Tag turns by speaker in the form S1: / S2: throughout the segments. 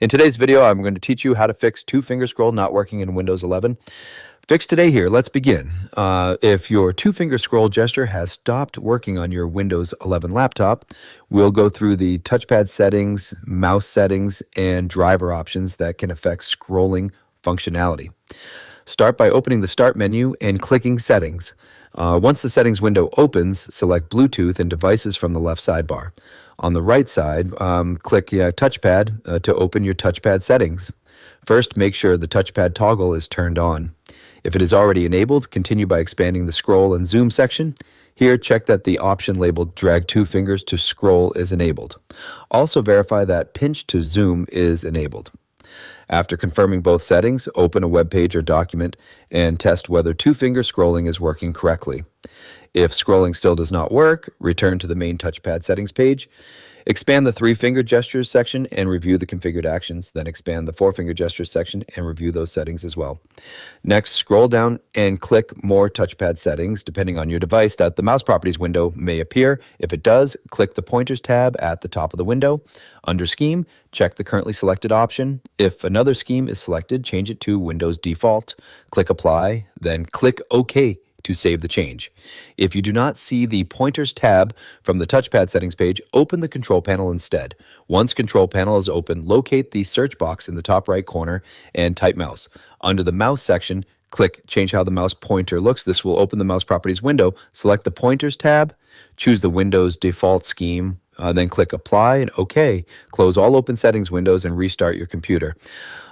S1: In today's video, I'm going to teach you how to fix two-finger scroll not working in Windows 11. Fix today here. Let's begin. If your two-finger scroll gesture has stopped working on your Windows 11 laptop, we'll go through the touchpad settings, mouse settings, and driver options that can affect scrolling functionality. Start by opening the Start menu and clicking Settings. Once the Settings window opens, select Bluetooth and Devices from the left sidebar. On the right side, click Touchpad to open your touchpad settings. First, make sure the touchpad toggle is turned on. If it is already enabled, continue by expanding the Scroll and Zoom section. Here, check that the option labeled Drag Two Fingers to Scroll is enabled. Also verify that Pinch to Zoom is enabled. After confirming both settings, open a web page or document and test whether two-finger scrolling is working correctly. If scrolling still does not work, return to the main touchpad settings page. Expand the three-finger gestures section and review the configured actions. Then expand the four-finger gestures section and review those settings as well. Next, scroll down and click More Touchpad Settings. Depending on your device, that the Mouse Properties window may appear. If it does, click the Pointers tab at the top of the window. Under Scheme, check the currently selected option. If another scheme is selected, change it to Windows Default. Click Apply, then click OK to save the change. If you do not see the Pointers tab from the touchpad settings page, open the control panel instead. Once control panel is open, locate the search box in the top right corner and type mouse. Under the mouse section, click Change how the mouse pointer looks. This will open the mouse properties window. Select the Pointers tab, choose the Windows default scheme, then click Apply and OK. Close all open settings windows and restart your computer.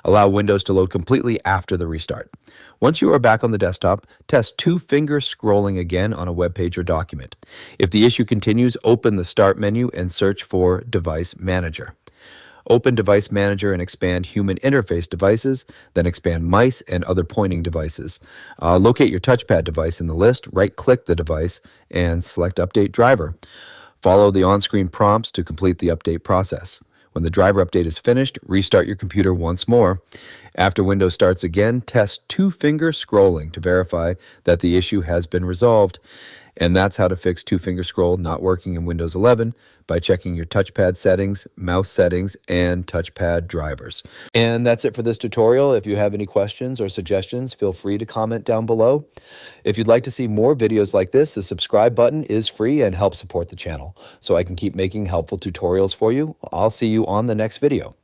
S1: Allow Windows to load completely after the restart. Once you are back on the desktop, test two-finger scrolling again on a web page or document. If the issue continues, open the Start menu and search for Device Manager. Open Device Manager and expand Human Interface Devices, then expand Mice and other pointing devices. Locate your touchpad device in the list, right-click the device, and select Update Driver. Follow the on-screen prompts to complete the update process. When the driver update is finished, restart your computer once more. After Windows starts again, test two-finger scrolling to verify that the issue has been resolved. And that's how to fix two-finger scroll not working in Windows 11 by checking your touchpad settings, mouse settings, and touchpad drivers. And that's it for this tutorial. If you have any questions or suggestions, feel free to comment down below. If you'd like to see more videos like this, the subscribe button is free and helps support the channel so I can keep making helpful tutorials for you. I'll see you on the next video.